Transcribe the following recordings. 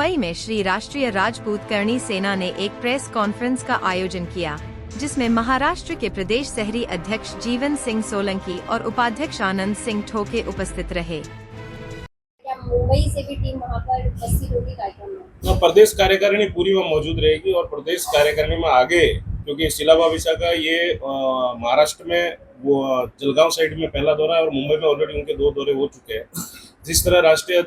मुंबई में श्री राष्ट्रीय राजपूत करणी सेना ने एक प्रेस कॉन्फ्रेंस का आयोजन किया, जिसमें महाराष्ट्र के प्रदेश शहरी अध्यक्ष जीवन सिंह सोलंकी और उपाध्यक्ष आनंद सिंह ठोके उपस्थित रहे। क्या मुंबई से भी टीम वहां पर उपस्थित होगी कार्यक्रम में? प्रदेश कार्यकारिणी पूरी वहाँ मौजूद रहेगी और प्रदेश कार्यकारिणी में आगे, क्योंकि शिलाभाविसा का ये महाराष्ट्र में वो जलगांव साइड में पहला दौरा है और मुंबई में ऑलरेडी उनके 2 दौरे हो चुके हैं। जिस तरह राष्ट्रीय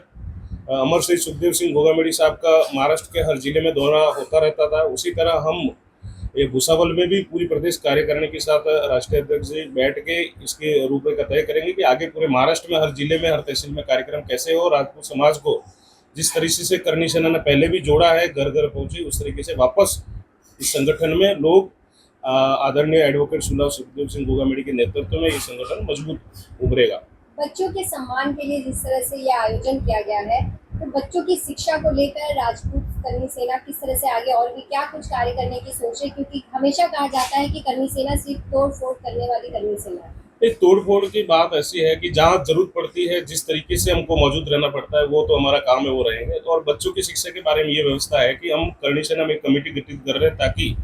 अमर श्री सुखदेव सिंह घोगामेडी साहब का महाराष्ट्र के हर जिले में दौरा होता रहता था, उसी तरह हम ये भुसावल में भी पूरी प्रदेश कार्यकारिणी के साथ राष्ट्रीय अध्यक्ष जी बैठ के इसके रूपरेखा तय करेंगे कि आगे पूरे महाराष्ट्र में हर जिले में हर तहसील में कार्यक्रम कैसे हो। राजपूत समाज को जिस तरीके से करणी सेना ने पहले भी जोड़ा है, घर घर पहुंची, उस तरीके से वापस इस संगठन में लोग आदरणीय एडवोकेट सुखदेव सिंह घोगामेडी के नेतृत्व में ये संगठन मजबूत उभरेगा। बच्चों के सम्मान के लिए जिस तरह से यह आयोजन किया गया है, तो बच्चों की शिक्षा को लेकर राजपूत करणी सेना किस तरह से आगे और भी क्या कुछ कार्य करने की सोच है? क्योंकि हमेशा कहा जाता है कि करणी सेना सिर्फ तोड़ फोड़ करने वाली करणी सेना है। एक तोड़ फोड़ की बात ऐसी है कि जहाँ जरूरत पड़ती है, जिस तरीके से हमको मौजूद रहना पड़ता है, वो तो हमारा काम है, वो रहेंगे। और बच्चों की शिक्षा के बारे में ये व्यवस्था है कि हम करणी सेना में एक कमेटी गठित कर रहे हैं ताकि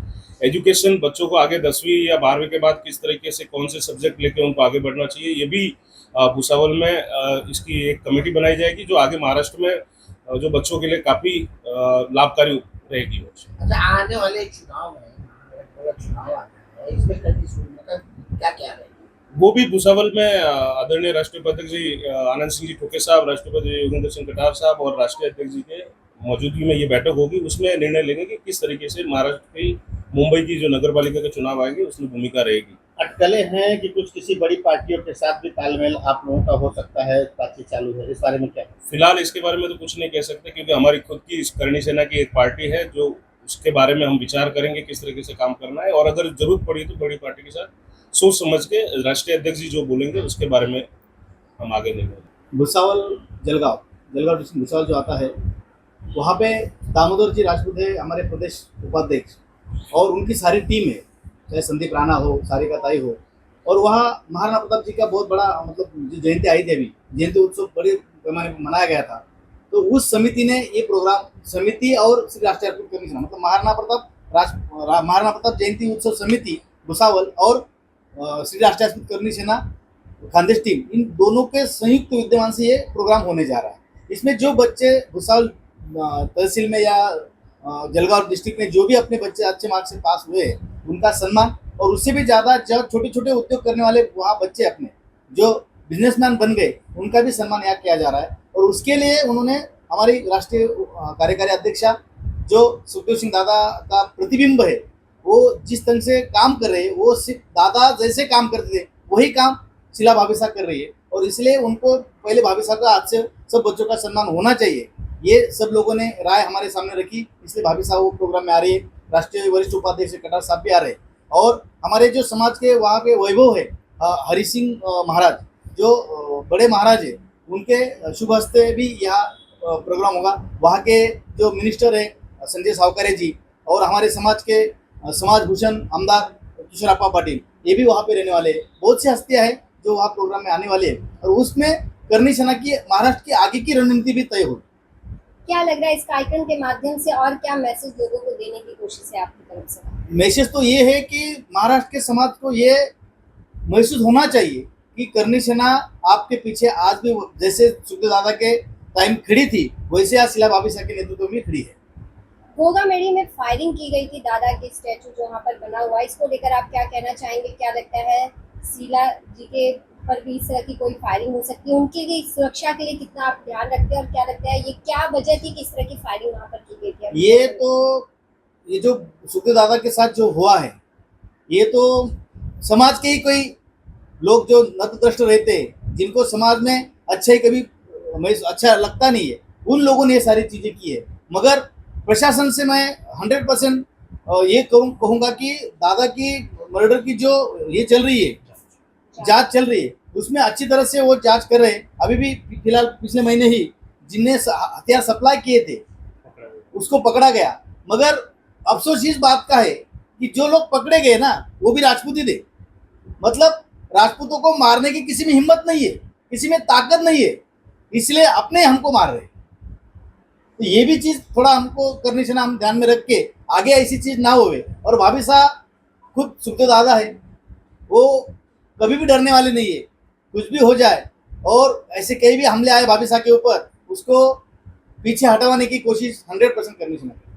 एजुकेशन बच्चों को आगे 10वीं या 12वीं के बाद किस तरीके से कौन से सब्जेक्ट लेके उनको आगे बढ़ना चाहिए, ये भी भुसावल में इसकी एक कमेटी बनाई जाएगी जो आगे महाराष्ट्र में जो बच्चों के लिए काफी लाभकारी रहेगी। अच्छा, आने वाले चुनाव है, चुनाव आता है, इसमें क्या क्या रहेगी? वो भी भुसावल में आदरणीय राष्ट्रीय अध्यक्ष जी आनंद सिंह जी ठोके साहब, राष्ट्रपति योगेंद्र सिंह कटार साहब और राष्ट्रीय अध्यक्ष जी के मौजूदगी में ये बैठक होगी। उसमें निर्णय लेंगे कि किस तरीके से महाराष्ट्र की मुंबई की जो नगर पालिका के चुनाव आएंगे उसमें भूमिका रहेगी। अटकलें हैं कि कुछ किसी बड़ी पार्टियों के साथ भी तालमेल आप लोगों का हो सकता है, बातचीत चालू है, इस बारे में क्या? फिलहाल इसके बारे में तो कुछ नहीं कह सकते, क्योंकि हमारी खुद की करणी सेना की एक पार्टी है जो उसके बारे में हम विचार करेंगे किस तरीके से काम करना है, और अगर जरूरत पड़ी तो बड़ी पार्टी के साथ सोच समझ के राष्ट्रीय अध्यक्ष जी जो बोलेंगे उसके बारे में हम आगे नहीं। भुसावल जलगांव डिस्ट्रिक्ट भुसावल जो आता है, वहाँ पे दामोदर जी राजपूत है हमारे प्रदेश उपाध्यक्ष, और उनकी सारी टीम है, चाहे संदीप राणा हो, सारिका ताई हो, और वहाँ महाराणा प्रताप जी का बहुत बड़ा मतलब जो जयंती आई थी, अभी जयंती उत्सव बड़े पैमाने पर मनाया गया था। तो उस समिति ने ये प्रोग्राम, समिति और श्री राष्ट्रीय राजपूत करणी सेना मतलब महाराणा प्रताप जयंती उत्सव समिति भुसावल और श्री राष्ट्रीय राजपूत करणी सेना खानदेश टीम, इन दोनों के संयुक्त विद्यमान से ये प्रोग्राम होने जा रहा है। इसमें जो बच्चे भुसावल तहसील में या जलगांव डिस्ट्रिक्ट में जो भी अपने बच्चे अच्छे मार्क्स से पास हुए उनका सम्मान, और उससे भी ज़्यादा जो छोटे छोटे उद्योग करने वाले वहाँ बच्चे अपने जो बिजनेसमैन बन गए उनका भी सम्मान यहाँ किया जा रहा है। और उसके लिए उन्होंने हमारी राष्ट्रीय कार्यकारी अध्यक्षा जो सुखदेव सिंह दादा का प्रतिबिंब है, वो जिस ढंग से काम कर रहे हैं, वो सिर्फ दादा जैसे काम करते थे वही काम शिला भाभी कर रही है, और इसलिए उनको पहले भाभी साहब का आज से सब बच्चों का सम्मान होना चाहिए, ये सब लोगों ने राय हमारे सामने रखी। इसलिए भाभी साहब वो प्रोग्राम में आ रही है, राष्ट्रीय वरिष्ठ उपाध्यक्ष कटार साहब भी आ रहे हैं, और हमारे जो समाज के वहाँ के वैभव है हरि सिंह महाराज जो बड़े महाराज है, उनके शुभ हस्ते भी यहाँ प्रोग्राम होगा। वहाँ के जो मिनिस्टर है संजय सावकारे जी, और हमारे समाज के समाज भूषण आमदार किशोरप्पा पाटिल, ये भी वहाँ पे रहने वाले हैं। बहुत सी हस्तियाँ हैं जो वहाँ प्रोग्राम में आने वाली है, और उसमें करणी सेना की महाराष्ट्र की आगे की रणनीति भी तय होगी। क्या लग रहा है इस कार्यक्रम के माध्यम से और क्या मैसेज लोगों को देने की कोशिश है आपकी तरफ से? मैसेज तो ये है कि महाराष्ट्र के समाज को ये महसूस होना चाहिए कि करणी सेना आपके पीछे आज भी जैसे सुखदेव दादा के टाइम खड़ी थी, वैसे आज शिला भाभी के नेतृत्व में खड़ी है। घोगामेडी में फायरिंग की गई थी दादा के स्टैचू जो वहाँ पर बना हुआ है, इसको लेकर आप क्या कहना चाहेंगे? क्या लगता है शीला जी के पर भी इस तरह की कोई फायरिंग हो सकती है? उनके लिए सुरक्षा के लिए कितना आप ध्यान रखते हैं, और क्या लगता है ये क्या वजह थी कि इस तरह की फायरिंग वहाँ पर की गई थी? ये जो सुखदेव दादा के साथ जो हुआ है, ये तो समाज के ही कोई लोग जो नतद्रष्ट रहते हैं, जिनको समाज में अच्छा ही कभी अच्छा लगता नहीं है, उन लोगों ने ये सारी चीज़ें की है। मगर प्रशासन से मैं 100% ये कहूँगा कि दादा की मर्डर की जो ये चल रही है, जांच चल रही है, उसमें अच्छी तरह से वो जांच कर रहे हैं। अभी भी फिलहाल पिछले महीने ही जिनने हथियार सप्लाई किए थे उसको पकड़ा गया, मगर अफसोस इस बात का है कि जो लोग पकड़े गए ना वो भी राजपूत ही थे। मतलब राजपूतों को मारने की किसी में हिम्मत नहीं है, किसी में ताकत नहीं है, इसलिए अपने हमको मार रहे हैं। तो ये भी चीज़ थोड़ा हमको करनी चाहिए, हम ध्यान में रख के आगे ऐसी चीज़ ना होवे। और भाभी साहब खुद सुखदेव दादा है, वो कभी भी डरने वाले नहीं है, कुछ भी हो जाए और ऐसे कहीं भी हमले आए भाभी साहब के ऊपर, उसको पीछे हटवाने की कोशिश 100% करनी चाहिए।